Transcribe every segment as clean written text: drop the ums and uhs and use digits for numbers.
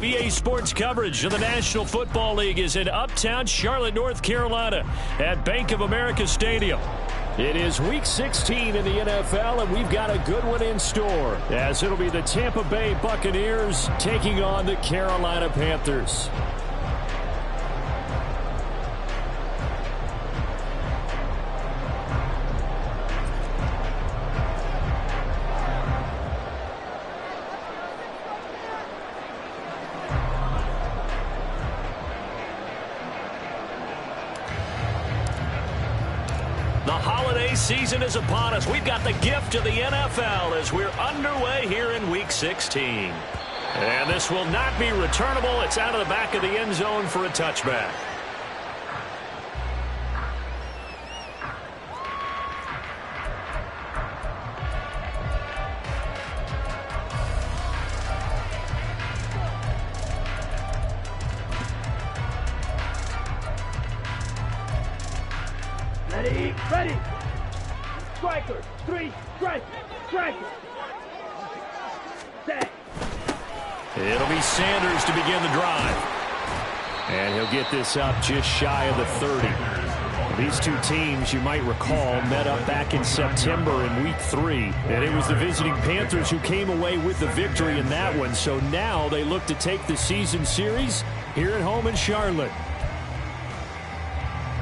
EA Sports coverage of the National Football League is in uptown Charlotte, North Carolina at Bank of America Stadium. It is Week 16 in the NFL, and we've got a good one in store, as it'll be the Tampa Bay Buccaneers taking on the Carolina Panthers. The holiday season is upon us. We've got the gift of the NFL as we're underway here in Week 16. And this will not be returnable. It's out of the back of the end zone for a touchback. Ready. Striker. 3 strikers. Striker. Set. It'll be Sanders to begin the drive. And he'll get this up just shy of the 30. These two teams, you might recall, met up back in September in Week 3. And it was the visiting Panthers who came away with the victory in that one. So now they look to take the season series here at home in Charlotte.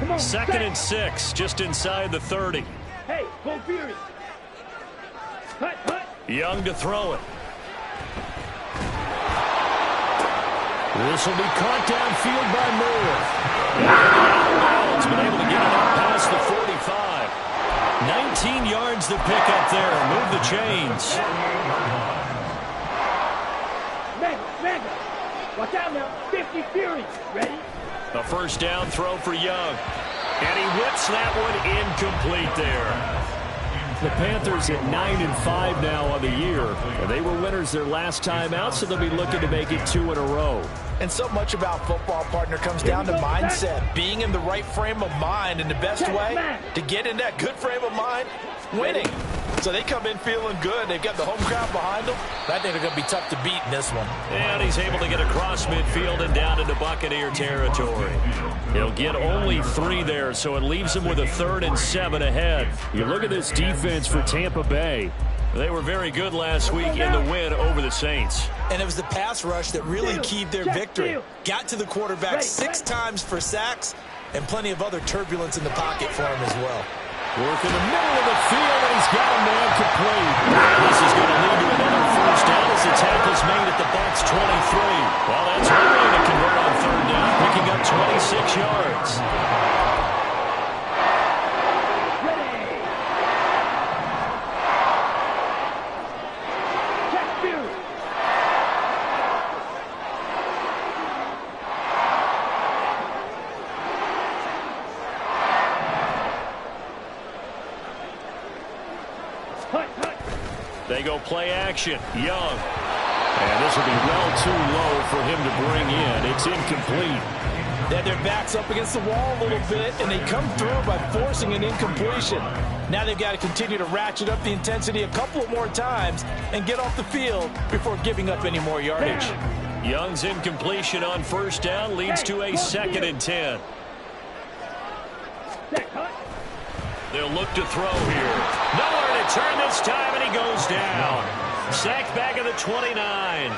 On, 2nd and 6, just inside the 30. Hey, go Fury. Hut. Young to throw it. This will be caught downfield by Moore. He's been able to get it up past the 45. 19 yards to pick up there. Move the chains. Mega. Watch out now. 50 Fury. Ready? A first down throw for Young. And he whips that one incomplete there. The Panthers at 9-5 now on the year. And they were winners their last time out, so they'll be looking to make it 2 in a row. And so much about football, partner, comes down to mindset. Being in the right frame of mind, and the best way to get in that good frame of mind, winning. So they come in feeling good. They've got the home crowd behind them. I think they're going to be tough to beat in this one. And he's able to get across midfield and down into Buccaneer territory. He'll get only 3 there, so it leaves him with a 3rd and 7 ahead. You look at this defense for Tampa Bay. They were very good last week in the win over the Saints. And it was the pass rush that really keyed their victory. Got to the quarterback 6 times for sacks and plenty of other turbulence in the pocket for him as well. Work in the middle of the field, and he's got a man complete. This is going to lead to another first down as the tackle's made at the Bucs 23. Well, that's one way to convert on 3rd down, picking up 26 yards. They go play action. Young. And this will be well too low for him to bring in. It's incomplete. They had their backs up against the wall a little bit, and they come through by forcing an incompletion. Now they've got to continue to ratchet up the intensity a couple of more times and get off the field before giving up any more yardage. Young's incompletion on 1st down leads to a 2nd and 10. They'll look to throw here. Nowhere to turn this time, and he goes down. Sacked back at the 29.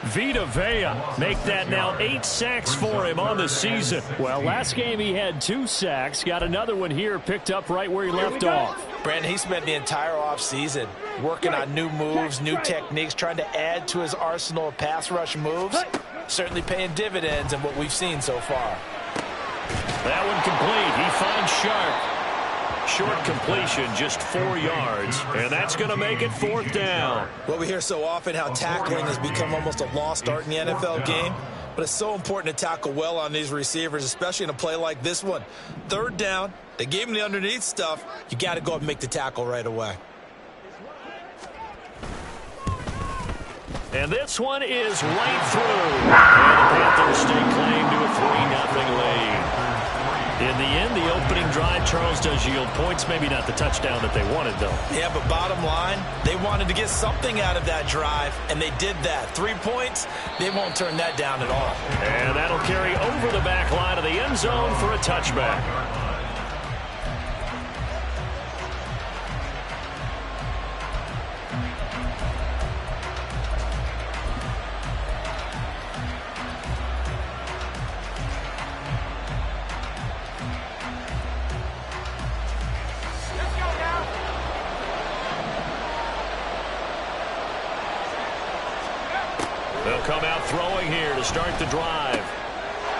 Vita Vea make that now 8 sacks for him on the season. Well, last game he had 2 sacks. Got another one here picked up right where he left off. Brandon, he spent the entire offseason working on new moves, new techniques, trying to add to his arsenal of pass rush moves. Certainly paying dividends in what we've seen so far. That one complete. He finds Sharp. Short completion, just 4 yards, and that's going to make it 4th down. Well, we hear so often how tackling has become almost a lost art in the NFL game, but it's so important to tackle well on these receivers, especially in a play like this one. 3rd down, they gave him the underneath stuff. You got to go and make the tackle right away. And this one is right through. And the Panthers stake claim to a 3-0 lead. In the end, the opening drive, Charles, does yield points. Maybe not the touchdown that they wanted, though. Yeah, but bottom line, they wanted to get something out of that drive, and they did that. 3 points, they won't turn that down at all. And that'll carry over the back line of the end zone for a touchback. They'll come out throwing here to start the drive.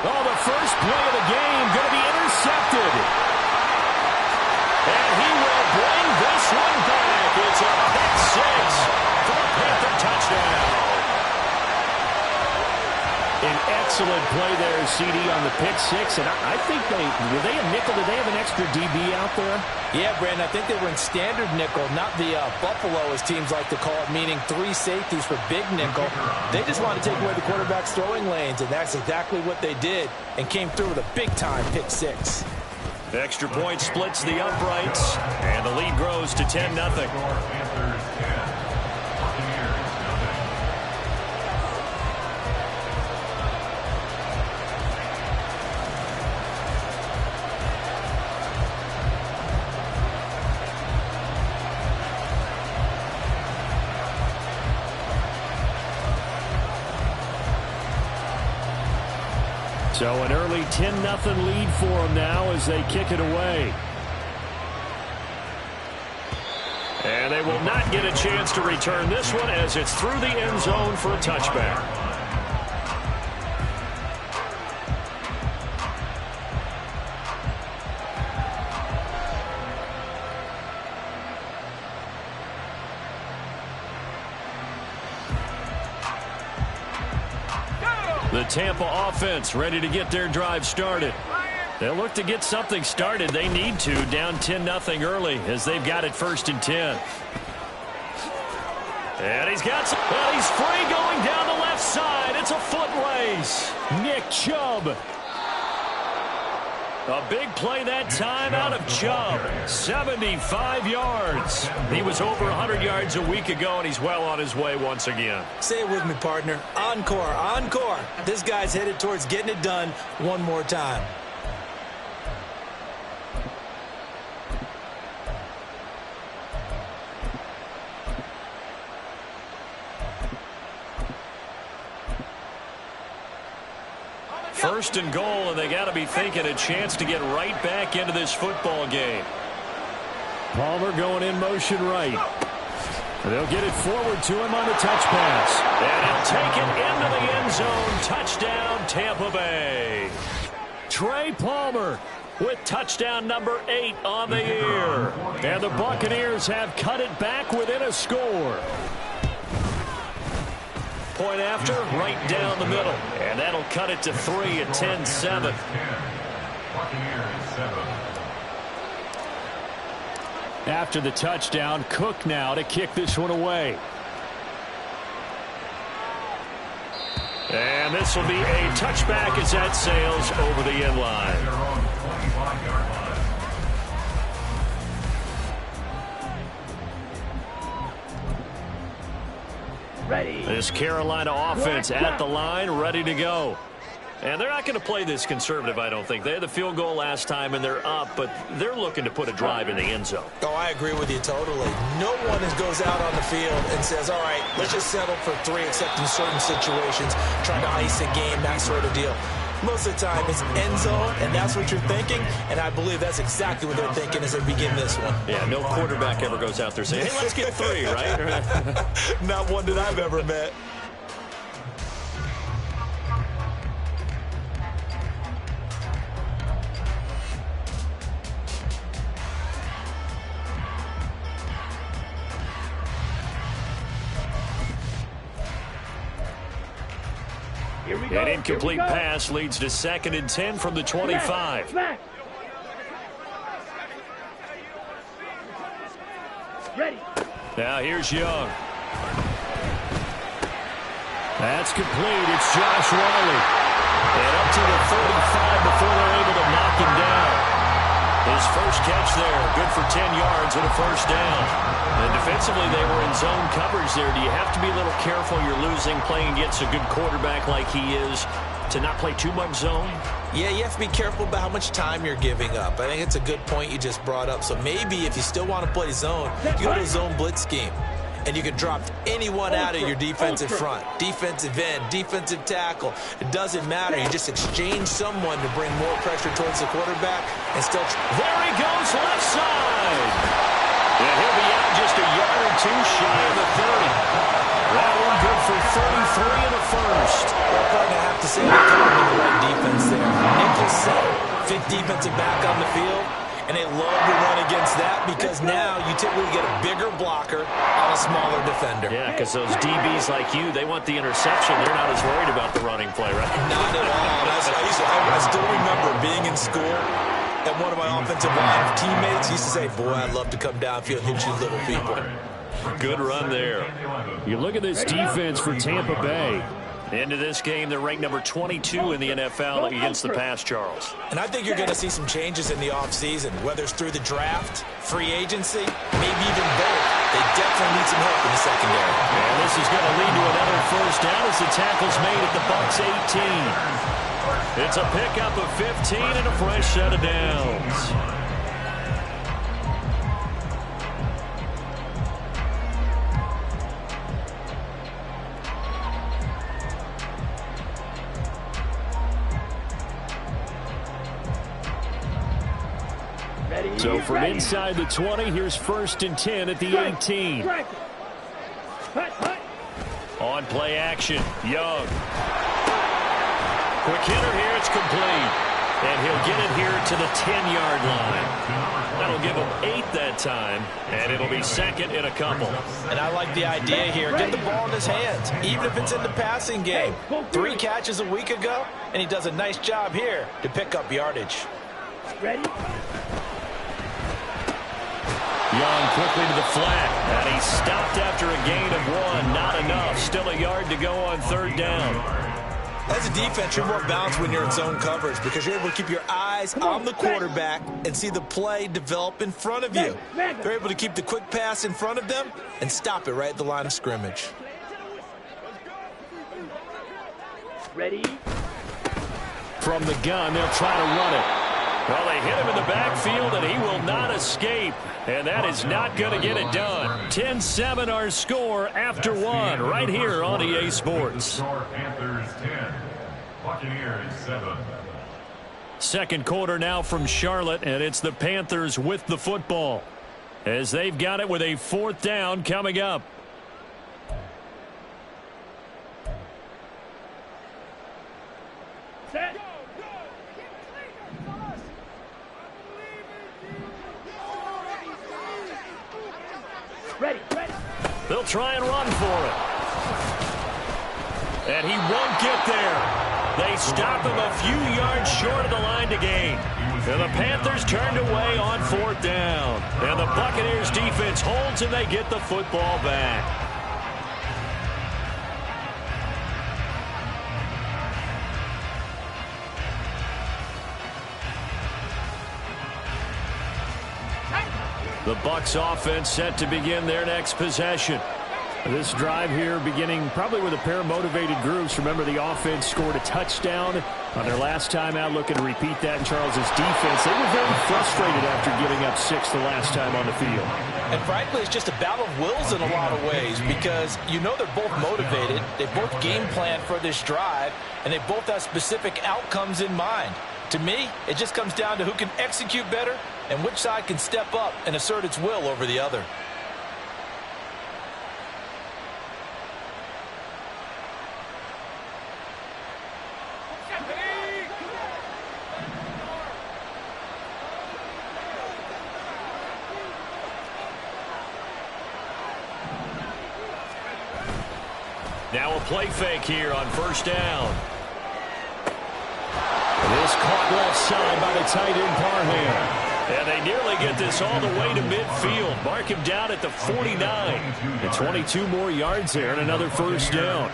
Oh, the first play of the game going to be intercepted. And he will bring this one back. It's a pick six for a Panther touchdown. An excellent play there, CD, on the pick six. And I think were they a nickel? Did they have an extra DB out there? Yeah, Brandon, I think they were in standard nickel, not the Buffalo, as teams like to call it, meaning 3 safeties for big nickel. They just wanted to take away the quarterback's throwing lanes, and that's exactly what they did, and came through with a big-time pick six. Extra point splits the uprights, and the lead grows to 10-0. So an early 10-0 lead for them now as they kick it away. And they will not get a chance to return this one as it's through the end zone for a touchback. The Tampa offense ready to get their drive started. They'll look to get something started. They need to, down 10-0 early as they've got it 1st and 10. And he's got some. Well, he's free going down the left side. It's a foot race. Nick Chubb. A big play that time out of Chubb. 75 yards. He was over 100 yards a week ago, and he's well on his way once again. Say it with me, partner. Encore, encore. This guy's headed towards getting it done one more time. First and goal, and they got to be thinking a chance to get right back into this football game. Palmer going in motion right. They'll get it forward to him on the touch pass. And he'll take it into the end zone. Touchdown, Tampa Bay. Trey Palmer with touchdown number 8 on the year. And the Buccaneers have cut it back within a score. Point after, right down the middle. And that'll cut it to 3 at 10-7. After the touchdown, Cook now to kick this one away. And this will be a touchback as that sails over the end line. Ready. This Carolina offense at the line, ready to go. And they're not going to play this conservative, I don't think. They had the field goal last time, and they're up, but they're looking to put a drive in the end zone. Oh, I agree with you totally. No one goes out on the field and says, all right, let's just settle for 3, except in certain situations, trying to ice a game, that sort of deal. Most of the time, it's end zone, and that's what you're thinking, and I believe that's exactly what they're thinking as they begin this one. Yeah, no quarterback ever goes out there saying, hey, let's get 3, right? Not one that I've ever met. An incomplete pass leads to 2nd and 10 from the 25. Ready. Now here's Young. That's complete. It's Josh Riley. And up to the 35 before they're able to knock him down. first catch there. Good for 10 yards and a first down. And defensively, they were in zone coverage there. Do you have to be a little careful? You're losing playing against a good quarterback like he is to not play too much zone? Yeah, you have to be careful about how much time you're giving up. I think it's a good point you just brought up. So maybe if you still want to play zone, you go to a zone blitz scheme. And you can drop anyone out of your defensive front. Defensive end, defensive tackle. It doesn't matter. You just exchange someone to bring more pressure towards the quarterback and still... There he goes, left side. And he'll be out just a yard or two shy of the 30. That one good for 33 in the first. Well, I'm going to have to say they're coming in the right defense there. Nickel set, fifth defensive back on the field. And they love to run against that because now you typically get a bigger blocker on a smaller defender. Yeah, because those DBs like you, they want the interception. They're not as worried about the running play, right? Not at all. I still remember being in school, and one of my offensive line teammates used to say, boy, I'd love to come downfield and hit you little people. Good run there. You look at this defense for Tampa Bay. Into this game, they're ranked number 22 in the NFL against the pass, Charles. And I think you're going to see some changes in the offseason, whether it's through the draft, free agency, maybe even both. They definitely need some help in the secondary. And this is going to lead to another first down as the tackle's made at the Bucs 18. It's a pickup of 15 and a fresh set of downs. So from inside the 20, here's 1st and 10 at the 18. On play action, Young. Quick hitter here, it's complete. And he'll get it here to the 10-yard line. That'll give him 8 that time, and it'll be 2nd and a couple. And I like the idea here. Get the ball in his hands, even if it's in the passing game. 3 catches a week ago, and he does a nice job here to pick up yardage. Ready? Young quickly to the flat, and he stopped after a gain of 1. Not enough. Still a yard to go on 3rd down. As a defense, you're more balanced when you're in zone coverage because you're able to keep your eyes on the quarterback and see the play develop in front of you. They're able to keep the quick pass in front of them and stop it right at the line of scrimmage. Ready? From the gun, they'll try to run it. Well, they hit him in the backfield, and he will not escape. And that is not going to get it done. 10-7 our score after 1 right here on EA Sports. Panthers 10, Buccaneers 7. Second quarter now from Charlotte, and it's the Panthers with the football as they've got it with a 4th down coming up. Set. Ready. They'll try and run for it. And he won't get there. They stop him a few yards short of the line to gain. And the Panthers turned away on 4th down. And the Buccaneers defense holds and they get the football back. The Bucs offense set to begin their next possession. This drive here beginning probably with a pair of motivated groups. Remember, the offense scored a touchdown on their last time out, looking to repeat that in Charles's defense. They were very frustrated after giving up 6 the last time on the field. And frankly, it's just a battle of wills in a lot of ways because you know they're both motivated. They both game plan for this drive, and they both have specific outcomes in mind. To me, it just comes down to who can execute better and which side can step up and assert its will over the other. Now a play fake here on 1st down. It is caught left side by the tight end Parham. And they nearly get this all the way to midfield. Mark him down at the 49. And 22 more yards there and another first down.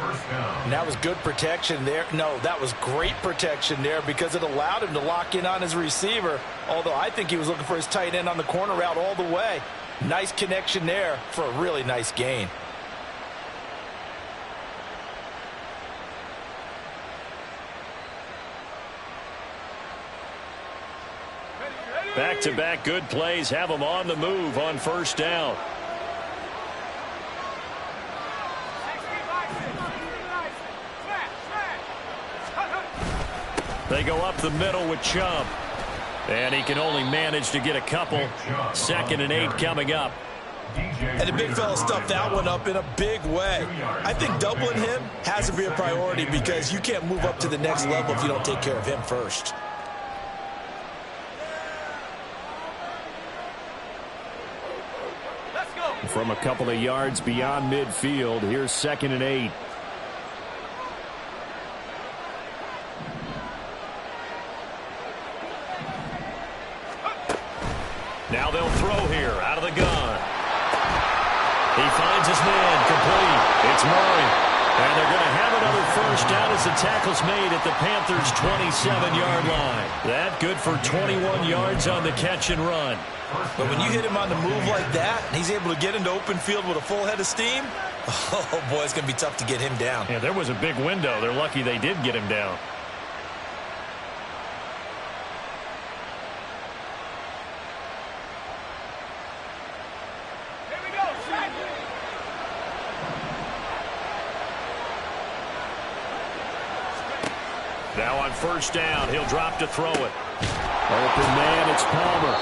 And that was good protection there. No, that was great protection there because it allowed him to lock in on his receiver. Although I think he was looking for his tight end on the corner route all the way. Nice connection there for a really nice gain. Back-to-back good plays have them on the move on first down. They go up the middle with Chubb. And he can only manage to get a couple. 2nd and 8 coming up. And the big fella stuffed that one up in a big way. I think doubling him has to be a priority because you can't move up to the next level if you don't take care of him first. From a couple of yards beyond midfield, here's 2nd and 8. Now they'll throw here out of the gun. He finds his man complete. It's Murray. And they're going to have another first down as the tackle's made at the Panthers' 27-yard line. That good for 21 yards on the catch and run. But when you hit him on the move like that, and he's able to get into open field with a full head of steam, oh, boy, it's going to be tough to get him down. Yeah, there was a big window. They're lucky they did get him down. Here we go. Now on first down, he'll drop to throw it. Open man, it's Palmer.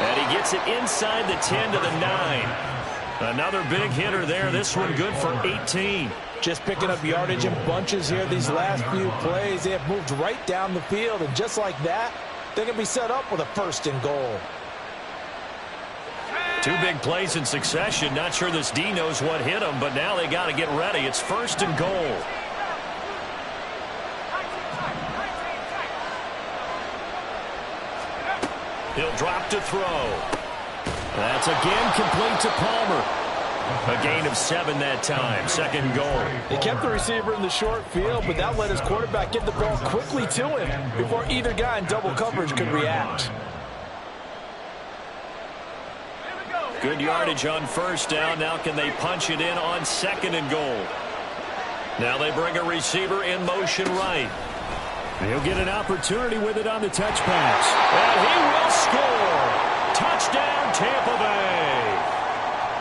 And he gets it inside the 10 to the 9. Another big hitter there. This one good for 18. Just picking up yardage in bunches here these last few plays. They have moved right down the field, and just like that, they're going to be set up with a 1st and goal. 2 big plays in succession. Not sure this D knows what hit him, but now they got to get ready. It's 1st and goal. He'll drop to throw. That's again complete to Palmer. A gain of 7 that time. 2nd goal. They kept the receiver in the short field, but that let his quarterback get the ball quickly to him before either guy in double coverage could react. Good yardage on first down. Now can they punch it in on 2nd and goal? Now they bring a receiver in motion right. He'll get an opportunity with it on the touch pass. And he will score. Touchdown, Tampa Bay.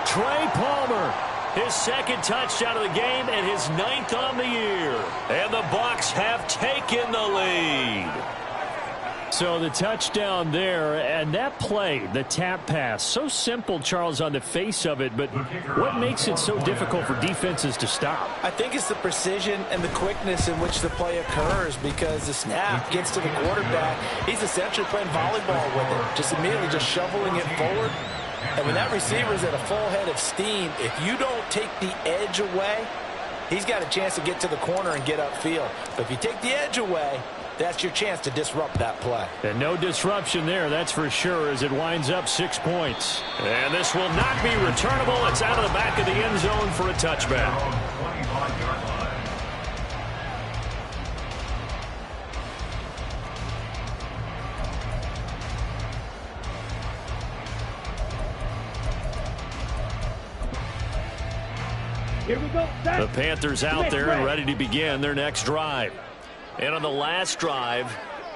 Trey Palmer, his 2nd touchdown of the game and his 9th on the year. And the Bucs have taken the lead. So the touchdown there, and that play, the tap pass, so simple, Charles, on the face of it, but what makes it so difficult for defenses to stop? I think it's the precision and the quickness in which the play occurs because the snap gets to the quarterback. He's essentially playing volleyball with it, just immediately just shoveling it forward. And when that receiver is at a full head of steam, if you don't take the edge away, he's got a chance to get to the corner and get upfield. But if you take the edge away, that's your chance to disrupt that play. And no disruption there, that's for sure, as it winds up 6 points. And this will not be returnable. It's out of the back of the end zone for a touchback. Here we go. The Panthers out there and ready to begin their next drive. And on the last drive,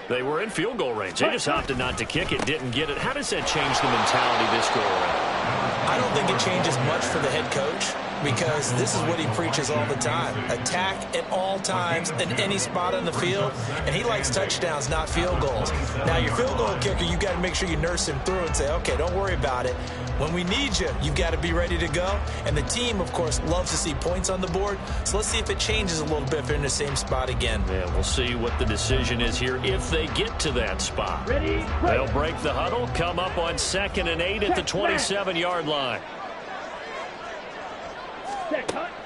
they were in field goal range. They just opted not to kick it, didn't get it. How does that change the mentality this go around? I don't think it changes much for the head coach because this is what he preaches all the time. Attack at all times in any spot on the field, and he likes touchdowns, not field goals. Now, your field goal kicker, you've got to make sure you nurse him through and say, okay, don't worry about it. When we need you, you've got to be ready to go. And the team, of course, loves to see points on the board. So let's see if it changes a little bit if they're in the same spot again. Yeah, we'll see what the decision is here if they get to that spot. Ready? They'll break the huddle, come up on 2nd and 8 at the 27-yard line.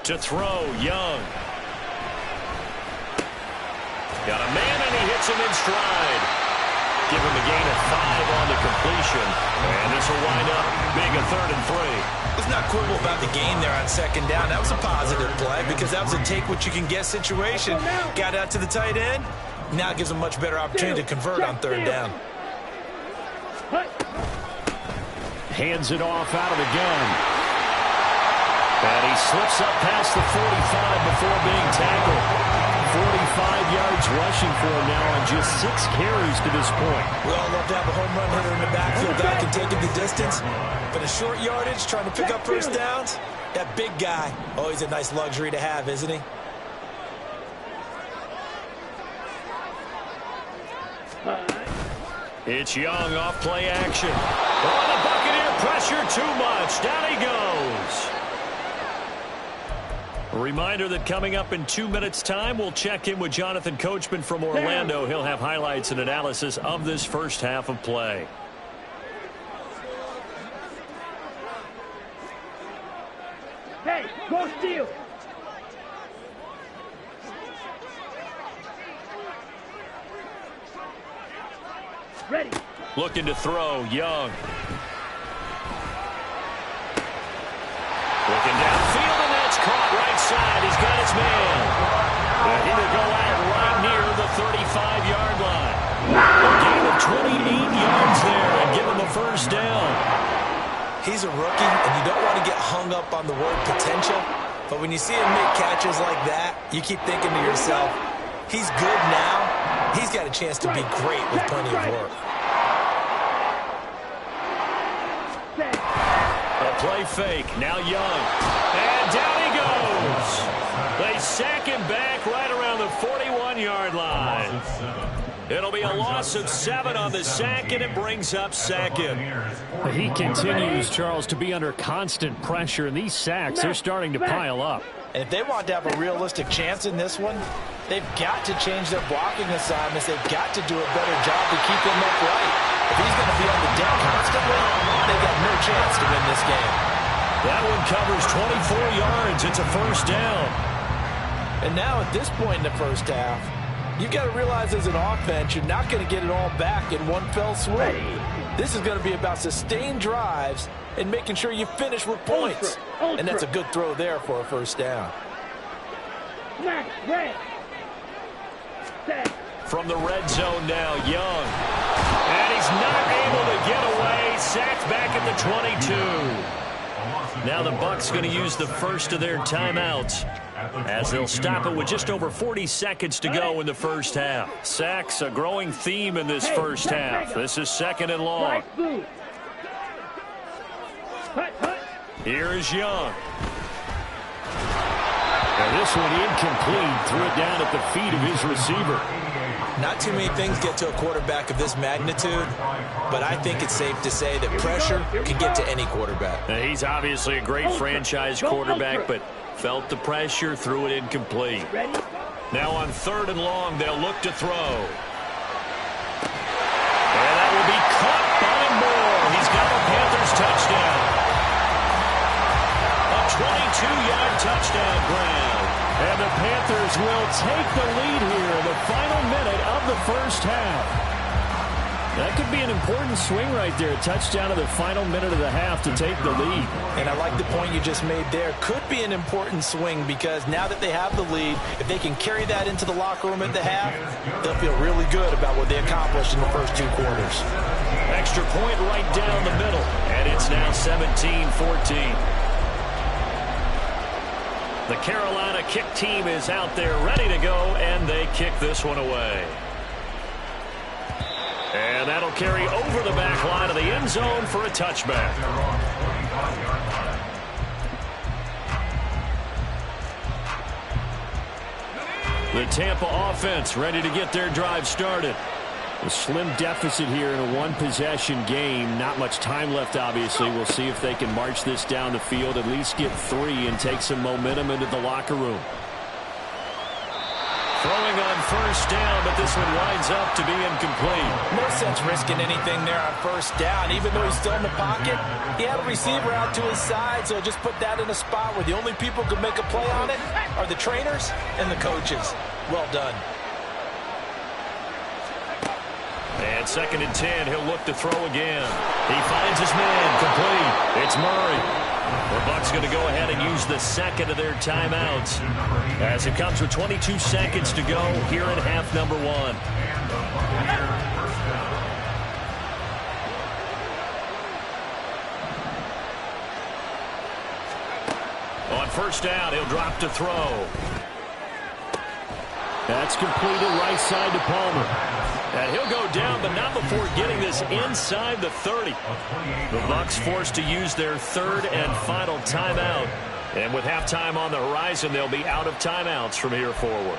To throw, Young. Got a man, and he hits him in stride. give him a gain of 5 on the completion. And this will wind up being a 3rd and 3. Let's not quibble about the gain there on 2nd down. That was a positive play because that was a take-what-you-can-get situation. Got out to the tight end. Now it gives him a much better opportunity to convert on 3rd down. Hands it off out of the gun. And he slips up past the 45 before being tackled. 45 yards rushing for him now on just 6 carries to this point. We all love to have a home run hitter in the backfield that can take it the distance. But a short yardage, trying to pick up first downs, that big guy, always a nice luxury to have, isn't he? It's Young off play action. Oh, the Buccaneer pressure too much. Down he goes. A reminder that coming up in 2 minutes' time, we'll check in with Jonathan Coachman from Orlando. He'll have highlights and analysis of this first half of play. Hey, go steal. Ready. Looking to throw, Young. Looking downfield, and that's caught right side. He's got his man. And he will go out right near the 35-yard line. A gain of 28 yards there and give him a first down. He's a rookie, and you don't want to get hung up on the word potential. But when you see him make catches like that, you keep thinking to yourself, he's good now. He's got a chance to be great with plenty of work. A play fake. Now Young. And down he goes. They sack him back right around the 41-yard line. It'll be a loss of 7 on the sack, and it brings up 2nd. He continues, Charles, to be under constant pressure, and these sacks, they're starting to pile up. And if they want to have a realistic chance in this one, they've got to change their blocking assignments. They've got to do a better job to keep him upright. If he's going to be on the deck constantly, they've got no chance to win this game. That one covers 24 yards. It's a first down. And now at this point in the first half, you've got to realize as an offense, you're not going to get it all back in one fell swoop. This is going to be about sustained drives and making sure you finish with points. And that's a good throw there for a first down. From the red zone now, Young. And he's not able to get away. Sacked back at the 22. Now the Bucs going to use the first of their timeouts as they'll stop it with just over 40 seconds to go in the first half. Sacks, a growing theme in this first half. This is 2nd and long. Here is Young. And this one incomplete. Threw it down at the feet of his receiver. Not too many things get to a quarterback of this magnitude, but I think it's safe to say that pressure can get to any quarterback. He's obviously a great franchise quarterback, but felt the pressure, threw it incomplete. Now on 3rd and long, they'll look to throw. And that will be caught by Moore. He's got the Panthers touchdown. A 22-yard touchdown grab. And the Panthers will take the lead here in the final minute of the first half. That could be an important swing right there. A touchdown in the final minute of the half to take the lead. And I like the point you just made there. Could be an important swing because now that they have the lead, if they can carry that into the locker room at the half, they'll feel really good about what they accomplished in the first 2 quarters. Extra point right down the middle. And it's now 17-14. The Carolina kick team is out there ready to go, and they kick this one away. And that'll carry over the back line of the end zone for a touchback. The Tampa offense ready to get their drive started. A slim deficit here in a one-possession game. Not much time left, obviously. We'll see if they can march this down the field, at least get 3 and take some momentum into the locker room. Throwing on first down, but this one winds up to be incomplete. No sense risking anything there on first down. Even though he's still in the pocket, he had a receiver out to his side, so just put that in a spot where the only people who can make a play on it are the trainers and the coaches. Well done. And 2nd and 10. He'll look to throw again. He finds his man. Complete. It's Murray. The Bucs going to go ahead and use the second of their timeouts as it comes with 22 seconds to go here in half number 1. On first down, he'll drop to throw. That's completed right side to Palmer. And he'll go down, but not before getting this inside the 30. The Bucs forced to use their 3rd and final timeout. And with halftime on the horizon, they'll be out of timeouts from here forward.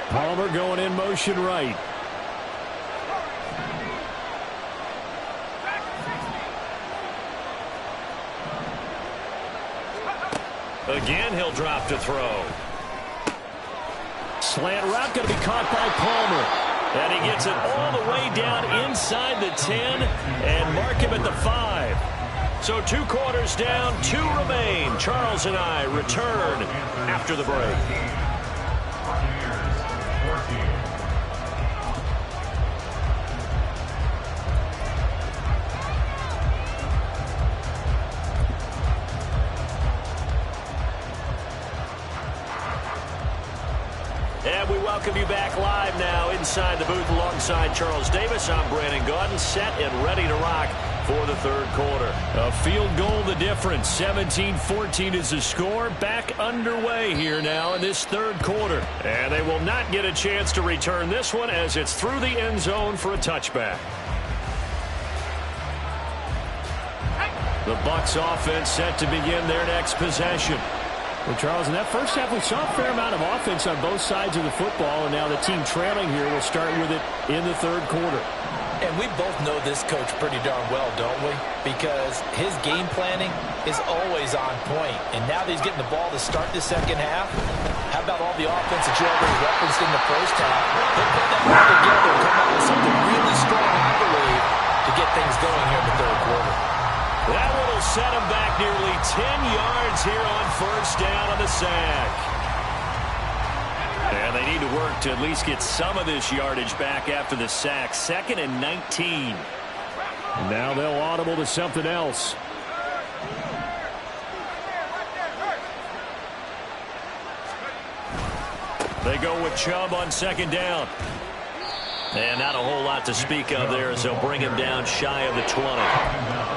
Palmer going in motion right. Again, he'll drop to throw. Slant route going to be caught by Palmer. And he gets it all the way down inside the 10 and mark him at the 5. So 2 quarters down, 2 remain. Charles and I return after the break. And we welcome you back live now inside the booth alongside Charles Davis. I'm Brandon Gaudin, set and ready to rock for the 3rd quarter. A field goal the difference. 17-14 is the score. Back underway here now in this 3rd quarter. And they will not get a chance to return this one as it's through the end zone for a touchback. The Bucs offense set to begin their next possession. Well, Charles, in that first half, we saw a fair amount of offense on both sides of the football, and now the team trailing here will start with it in the 3rd quarter. And we both know this coach pretty darn well, don't we? Because his game planning is always on point. And now that he's getting the ball to start the 2nd half, how about all the offense that you already referenced in the first half? He'll put that all together and come out with something really strong, I believe, to get things going here in the 3rd quarter. That one will set him back nearly 10 yards here on first down on the sack. And they need to work to at least get some of this yardage back after the sack. 2nd and 19. Now they'll audible to something else. They go with Chubb on 2nd down. And not a whole lot to speak of there as they'll bring him down shy of the 20.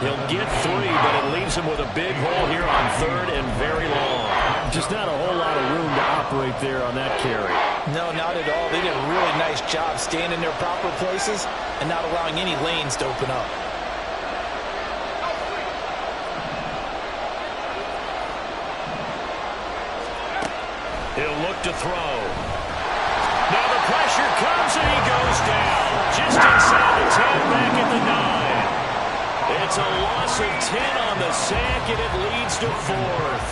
He'll get 3, but it leaves him with a big hole here on 3rd and very long. Just not a whole lot of room to operate there on that carry. No, not at all. They did a really nice job staying in their proper places and not allowing any lanes to open up. He'll look to throw. Now the pressure comes and he goes down. Just inside the 10, back at the 9. It's a loss of 10 on the sack, and it leads to 4th.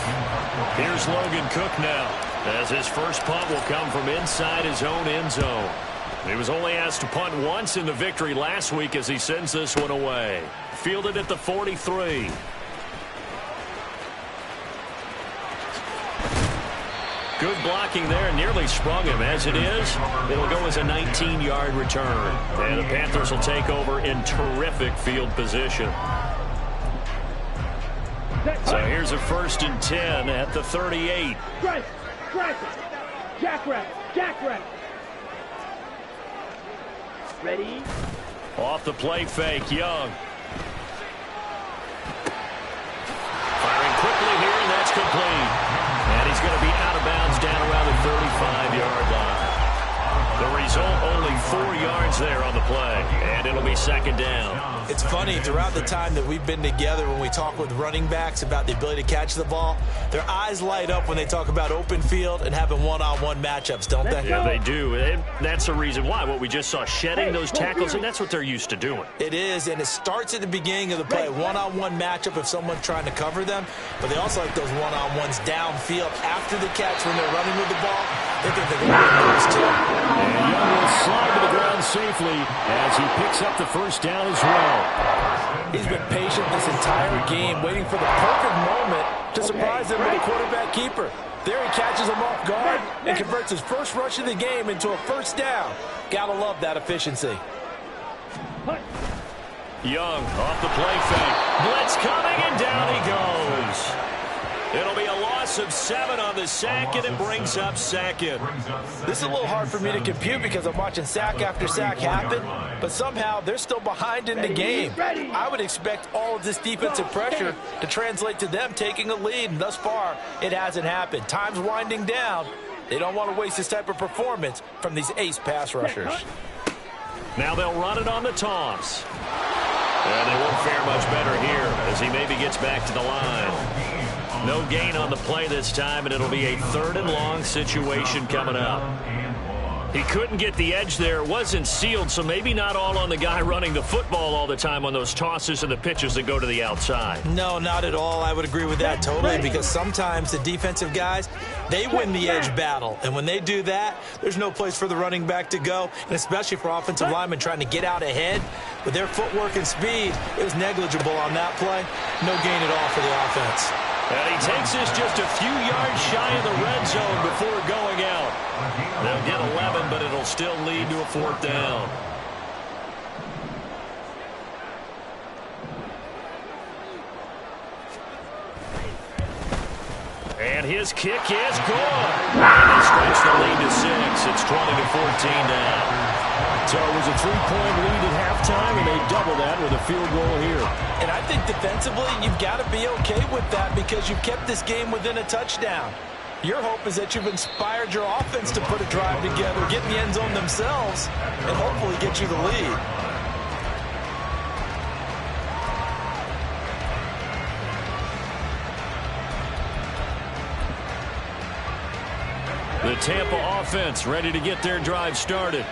Here's Logan Cook now, as his first punt will come from inside his own end zone. He was only asked to punt once in the victory last week as he sends this one away. Fielded at the 43. Good blocking there, nearly sprung him. As it is, it'll go as a 19-yard return. And the Panthers will take over in terrific field position. So here's a 1st and 10 at the 38. Jackrabbit. Ready? Off the play fake, Young. Firing quickly here, and that's complete. And he's going to be out of bounds down around the 35-yard line. The result, only 4 yards there on the play. And it'll be second down. It's funny, throughout the time that we've been together, when we talk with running backs about the ability to catch the ball, their eyes light up when they talk about open field and having one-on-one matchups, don't they? Yeah, they do. And that's the reason why. What we just saw, shedding those tackles, and that's what they're used to doing. It is, and it starts at the beginning of the play. One-on-one matchup if someone's trying to cover them, but they also like those one-on-ones downfield after the catch when they're running with the ball. They think they're going to win those too. And Young will slide to the ground safely as he picks up the first down as well. He's been patient this entire game, waiting for the perfect moment to surprise them with a quarterback keeper. There he catches him off guard and converts his first rush of the game into a first down. Gotta love that efficiency. Young off the play fake. Blitz coming, and down he goes. It'll be a loss of 7 on the sack, and it brings up second. This is a little hard for me to compute because I'm watching sack after sack happen, but somehow they're still behind in the game. I would expect all of this defensive pressure to translate to them taking a lead, and thus far, it hasn't happened. Time's winding down. They don't want to waste this type of performance from these ace pass rushers. Now they'll run it on the toss. And they won't fare much better here as he maybe gets back to the line. No gain on the play this time, and it'll be a 3rd and long situation coming up. He couldn't get the edge there. It wasn't sealed, so maybe not all on the guy running the football all the time on those tosses and the pitches that go to the outside. No, not at all. I would agree with that totally, because sometimes the defensive guys, they win the edge battle. And when they do that, there's no place for the running back to go, and especially for offensive linemen trying to get out ahead. With their footwork and speed, it was negligible on that play. No gain at all for the offense. And he takes this just a few yards shy of the red zone before going out. They'll get 11, but it'll still lead to a 4th down. And his kick is good. And they stretch the lead to 6. It's 20-14 now. So it was a 3-point lead at halftime, and they double that with a field goal here. And I think defensively, you've got to be okay with that because you've kept this game within a touchdown. Your hope is that you've inspired your offense to put a drive together, get in the end zone themselves, and hopefully get you the lead. The Tampa offense ready to get their drive started.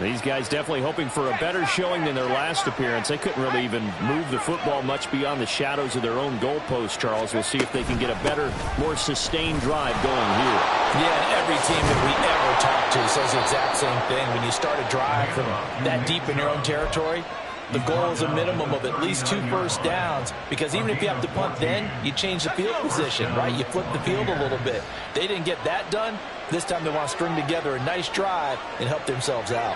These guys definitely hoping for a better showing than their last appearance. They couldn't really even move the football much beyond the shadows of their own goalpost, Charles. We'll see if they can get a better, more sustained drive going here. Yeah, and every team that we ever talk to says the exact same thing. When you start a drive from that deep in your own territory, the goal is a minimum of at least 2 first downs, because even if you have to punt then, you change the field position, right? You flip the field a little bit. They didn't get that done. This time they want to string together a nice drive and help themselves out.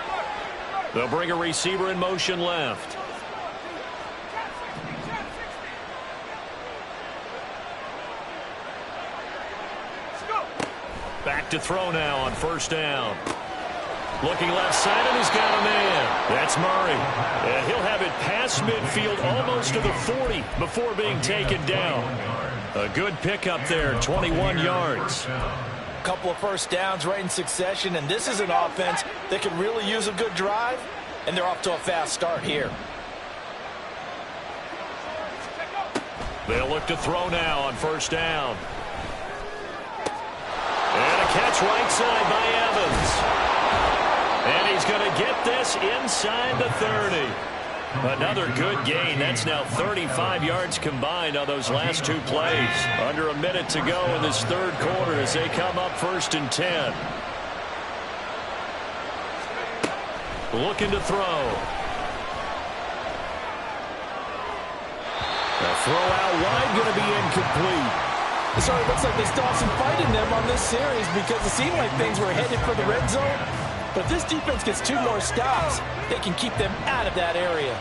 They'll bring a receiver in motion left. Back to throw now on 1st down. Looking left side, and he's got a man. That's Murray. And he'll have it past midfield, almost to the 40 before being taken down. A good pickup there, 21 yards. Couple of first downs right in succession, and this is an offense that could really use a good drive, and they're off to a fast start here. They'll look to throw now on 1st down. And a catch right side by Evans. And he's going to get this inside the 30. Another good gain. That's now 35 yards combined on those last 2 plays. Under a minute to go in this 3rd quarter as they come up 1st and 10. Looking to throw. The throw out wide going to be incomplete. It sort of looks like they still have some fight in them on this series because it seemed like things were headed for the red zone. But if this defense gets 2 more stops, they can keep them out of that area.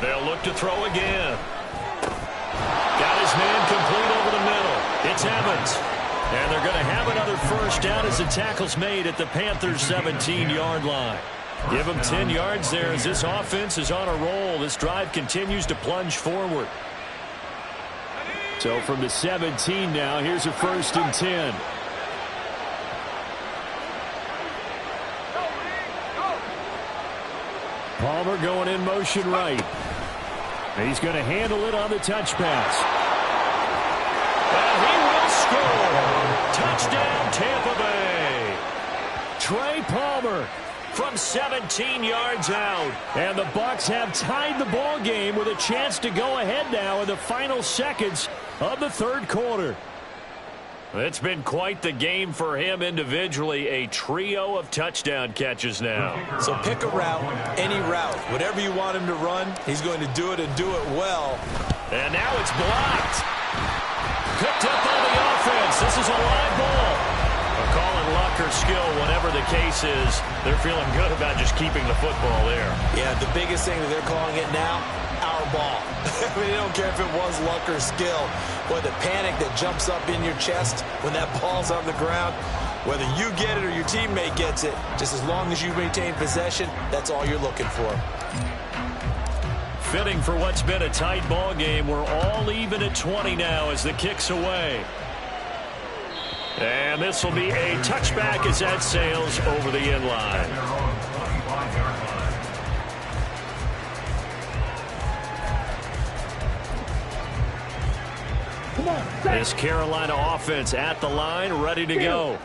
They'll look to throw again. Got his man complete over the middle. It's Evans. And they're going to have another first down as the tackle's made at the Panthers' 17-yard line. Give them 10 yards there as this offense is on a roll. This drive continues to plunge forward. So from the 17 now, here's a 1st and 10. Palmer going in motion right. He's going to handle it on the touch pass. And he will score. Touchdown, Tampa Bay. Trey Palmer from 17 yards out. And the Bucs have tied the ball game with a chance to go ahead now in the final seconds of the 3rd quarter. It's been quite the game for him individually. A trio of touchdown catches now. So pick a route, any route. Whatever you want him to run, he's going to do it and do it well. And now it's blocked. Picked up on the offense. This is a live ball. Call it luck or skill, whatever the case is. They're feeling good about just keeping the football there. Yeah, the biggest thing that they're calling it now, our ball. I mean, they don't care if it was luck or skill. Boy, the panic that jumps up in your chest when that ball's on the ground, whether you get it or your teammate gets it, just as long as you maintain possession, that's all you're looking for. Fitting for what's been a tight ball game. We're all even at 20 now as the kick's away. And this will be a touchback as that sails over the end line. This Carolina offense at the line, ready to go.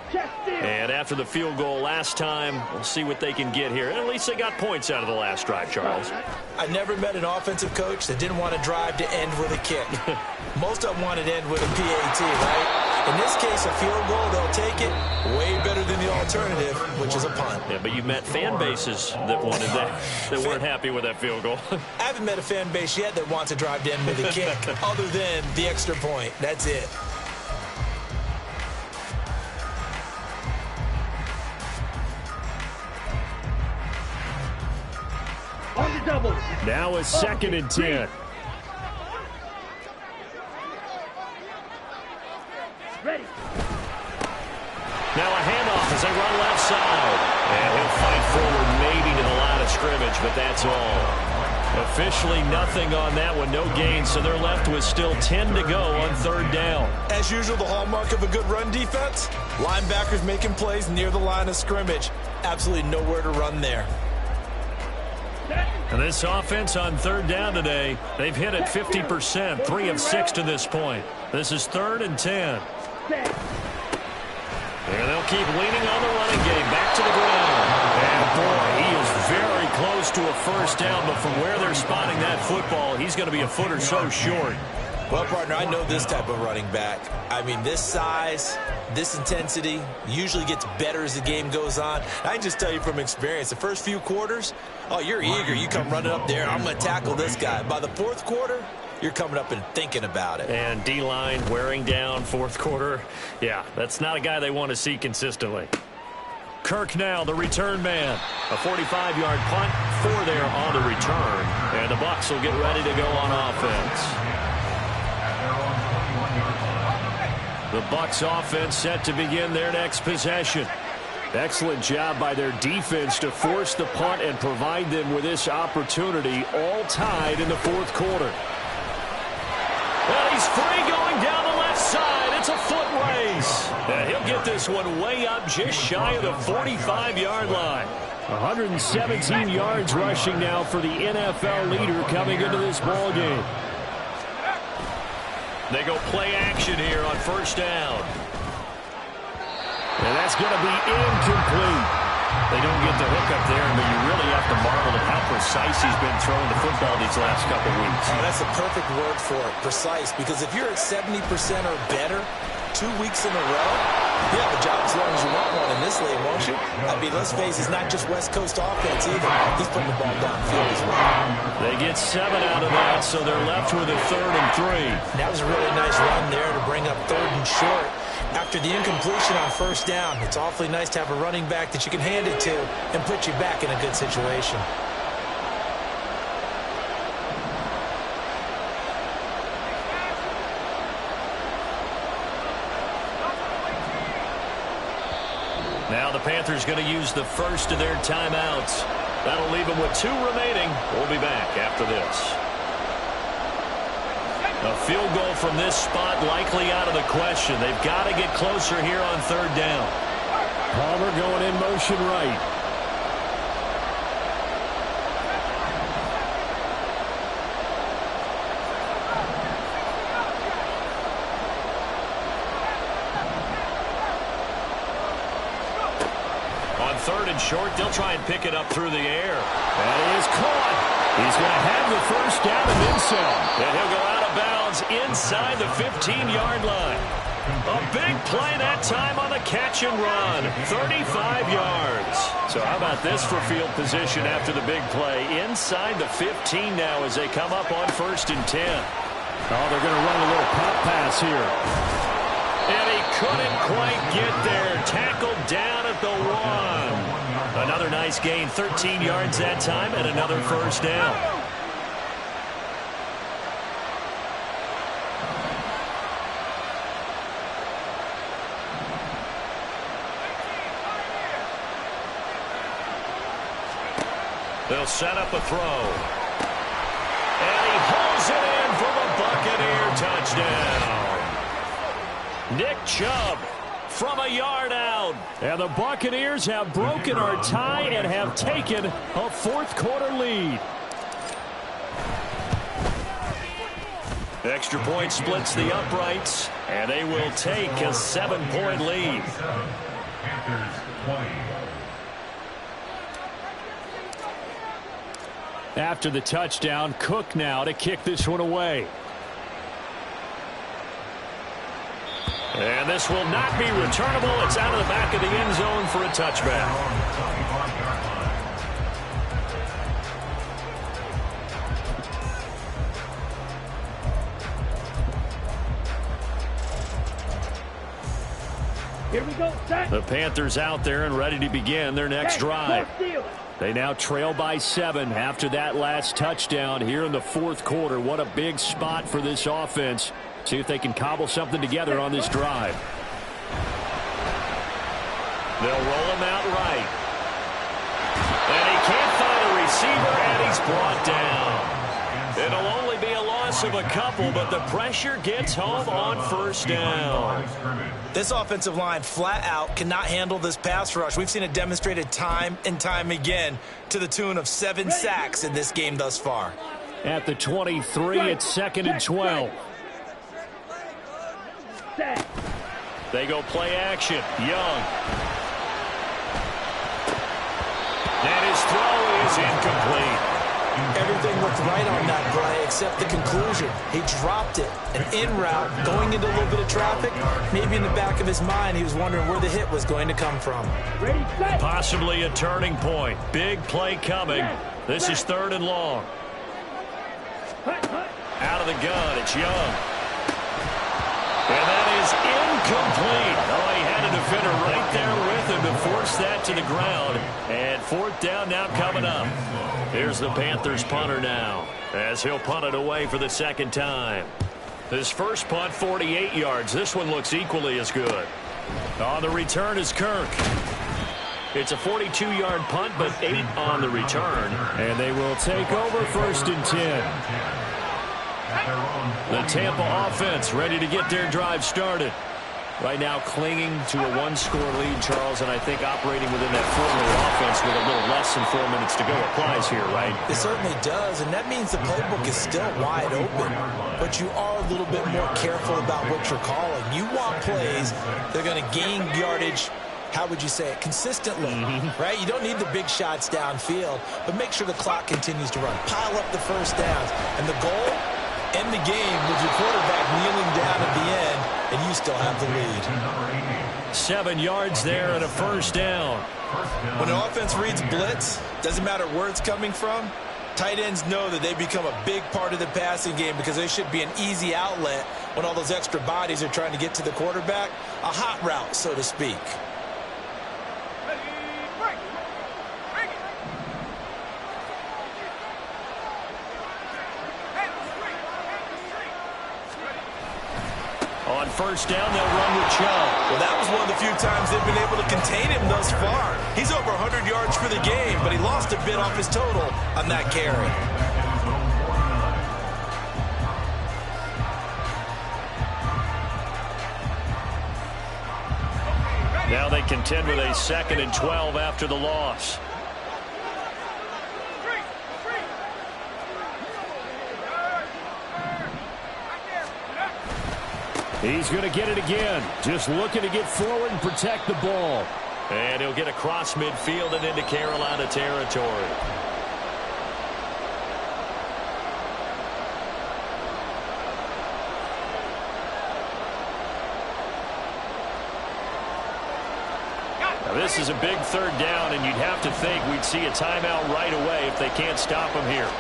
And after the field goal last time, we'll see what they can get here. And at least they got points out of the last drive, Charles. I never met an offensive coach that didn't want to drive to end with a kick. Most of them wanted to end with a PAT, right? In this case, a field goal, they'll take it. Way better than the alternative, which is a punt. Yeah, but you met fan bases that wanted that, that weren't happy with that field goal. I haven't met a fan base yet that wants to drive to end with a kick, other than the extra point. That's it. On the double. Now a 2nd and 10. Ready. Now a handoff as they run left side. And he'll fight forward maybe to the line of scrimmage, but that's all. Officially nothing on that one, no gain, so they're left with still 10 to go on 3rd down. As usual, the hallmark of a good run defense, linebackers making plays near the line of scrimmage. Absolutely nowhere to run there. And this offense on 3rd down today, they've hit it 50%, 3 of 6 to this point. This is 3rd and 10. And they'll keep leaning on the running game. Back to the ground. And boy, he is very close to a 1st down, but from where they're spotting that football, he's going to be a foot or so short. Well, partner, I know this type of running back. I mean, this size, this intensity usually gets better as the game goes on. I can just tell you from experience, the first few quarters, oh, you're eager. You come running up there, I'm going to tackle this guy. By the 4th quarter, you're coming up and thinking about it. And D-line wearing down 4th quarter. Yeah, that's not a guy they want to see consistently. Kirk now, the return man. A 45-yard punt, 4 there on the return. And the Bucs will get ready to go on offense. The Bucs offense set to begin their next possession. Excellent job by their defense to force the punt and provide them with this opportunity, all tied in the 4th quarter. Well, he's free going down the left side. It's a foot race. And he'll get this one way up just shy of the 45-yard line. 117 yards rushing now for the NFL leader coming into this ball game. They go play action here on 1st down. And that's going to be incomplete. They don't get the hook up there, but you really have to marvel at how precise he's been throwing the football these last couple weeks. Oh, that's a perfect word for it, precise, because if you're at 70% or better 2 weeks in a row, you have a job as long as you want one in this league, won't you? I mean, let's face it, it's not just West Coast offense either. He's putting the ball downfield as well. They get 7 out of that, so they're left with a 3rd and 3. That was a really nice run there to bring up 3rd and short. After the incompletion on 1st down, it's awfully nice to have a running back that you can hand it to and put you back in a good situation. Now the Panthers going to use the first of their timeouts. That'll leave them with 2 remaining. We'll be back after this. A field goal from this spot likely out of the question. They've got to get closer here on third down. Palmer going in motion right. On third and short, they'll try and pick it up through the air. That is caught. He's going to have the first down and then some. And he'll go out of bounds inside the 15-yard line. A big play that time on the catch and run. 35 yards. So how about this for field position after the big play? Inside the 15 now as they come up on 1st and 10. Oh, they're going to run a little pop pass here. And he couldn't quite get there. Tackled down at the 1. Another nice gain, 13 yards that time, and another first down. They'll set up a throw. And he pulls it in for the Buccaneer touchdown. Nick Chubb from a yard out. And the Buccaneers have broken our tie and have taken a fourth-quarter lead. Extra point splits the uprights, and they will take a 7-point lead. Panthers 20. After the touchdown, Cook now to kick this one away. And this will not be returnable. It's out of the back of the end zone for a touchback. Here we go, set. The Panthers out there and ready to begin their next drive. They now trail by 7 after that last touchdown here in the fourth quarter. What a big spot for this offense. See if they can cobble something together on this drive. They'll roll him out right. And he can't find a receiver, and he's brought down. It'll only be a loss of a couple, but the pressure gets home on first down. This offensive line flat out cannot handle this pass rush. We've seen it demonstrated time and time again to the tune of 7 sacks in this game thus far. At the 23, it's 2nd and 12. They go play action. Young. And his throw is incomplete. Everything looked right on that play except the conclusion. He dropped it. An in route, going into a little bit of traffic. Maybe in the back of his mind, he was wondering where the hit was going to come from. Possibly a turning point. Big play coming. This is 3rd and long. Out of the gun, it's Young. And that is incomplete. Oh, he had a defender right there with him to force that to the ground. And 4th down now coming up. Here's the Panthers punter now, as he'll punt it away for the 2nd time. His first punt, 48 yards. This one looks equally as good. On the return is Kirk. It's a 42-yard punt, but 8 on the return. And they will take over 1st and 10. The Tampa offense ready to get their drive started. Right now clinging to a 1-score lead, Charles, and I think operating within that 4-minute offense with a little less than 4 minutes to go applies here, right? It certainly does, and that means the playbook is still wide open. But you are a little bit more careful about what you're calling. You want plays that are going to gain yardage, how would you say it, consistently, right? You don't need the big shots downfield, but make sure the clock continues to run. Pile up the first downs. And the goal, end the game with your quarterback kneeling down at the end, and you still have the lead. 7 yards there and a first down. When an offense reads blitz, doesn't matter where it's coming from, tight ends know that they become a big part of the passing game because they should be an easy outlet when all those extra bodies are trying to get to the quarterback. A hot route, so to speak. On first down, they'll run with Chubb. Well, that was one of the few times they've been able to contain him thus far. He's over 100 yards for the game, but he lost a bit off his total on that carry. contend with a 2nd and 12 after the loss. He's going to get it again. Just looking to get forward and protect the ball. And he'll get across midfield and into Carolina territory. Now this is a big 3rd down, and you'd have to think we'd see a timeout right away if they can't stop him here.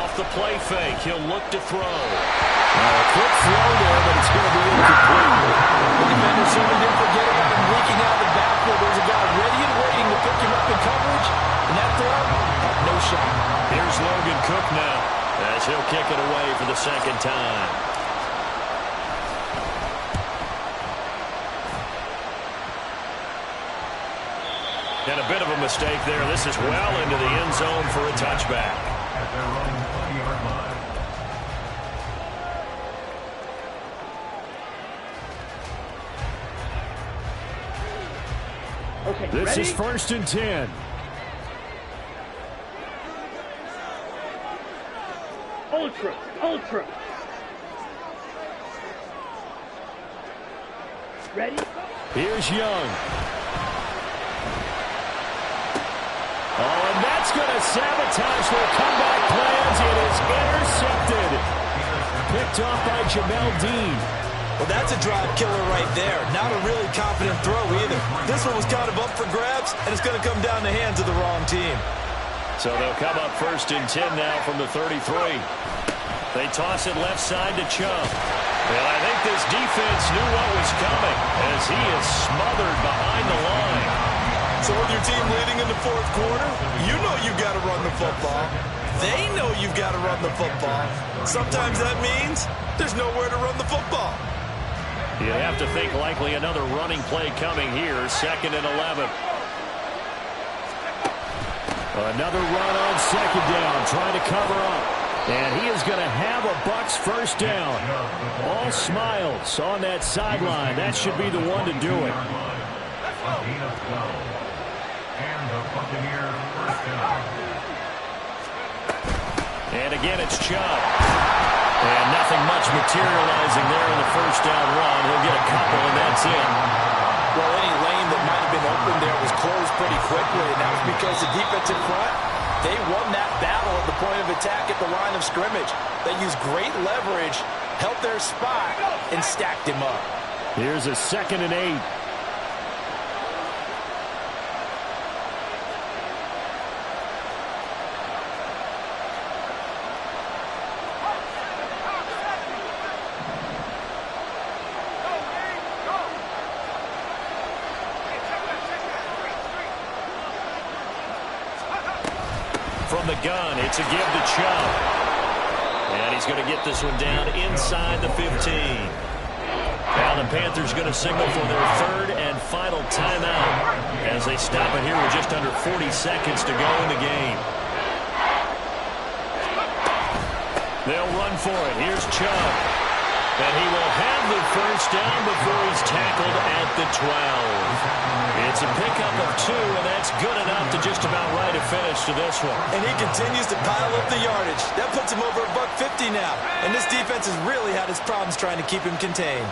Off the play fake, he'll look to throw. A quick throw there, but it's going to be incomplete. The defender certainly didn't forget about him leaking out of the backfield. There's a guy ready and waiting to pick him up in coverage, and that throw had no shot. Here's Logan Cook now, as he'll kick it away for the 2nd time. And a bit of a mistake there. This is well into the end zone for a touchback. At their own 20-yard line. Okay, This ready? is 1st and 10. Ultra, ultra. Ready? Here's Young. Oh, and that's going to sabotage their comeback plans. It is intercepted. Picked off by Jamel Dean. Well, that's a drive killer right there. Not a really confident throw either. This one was kind of up for grabs, and it's going to come down the hands of the wrong team. So they'll come up 1st and 10 now from the 33. They toss it left side to Chubb. Well, I think this defense knew what was coming as he is smothered behind the line. So with your team leading in the 4th quarter, you know you've got to run the football. They know you've got to run the football. Sometimes that means there's nowhere to run the football. You have to think likely another running play coming here, 2nd and 11. Another run on 2nd down, trying to cover up. And he is going to have a Bucs 1st down. All smiles on that sideline. That should be the one to do it. And the Buccaneers 1st down. And again, it's Chubb. And nothing much materializing there in the 1st down run. He'll get a couple, and that's it. Well, any lane that might have been open there was closed pretty quickly, and that was because the defense in front, they won that battle at the point of attack at the line of scrimmage. They used great leverage, held their spot, and stacked him up. Here's a 2nd and 8. From the gun, it's a give to Chubb. And he's going to get this one down inside the 15. Now the Panthers going to signal for their 3rd and final timeout as they stop it here with just under 40 seconds to go in the game. They'll run for it. Here's Chubb. And he will have the 1st down before he's tackled at the 12. It's a pickup of 2, and that's good enough to just about write a finish to this one. And he continues to pile up the yardage. That puts him over $150 now. And this defense has really had its problems trying to keep him contained.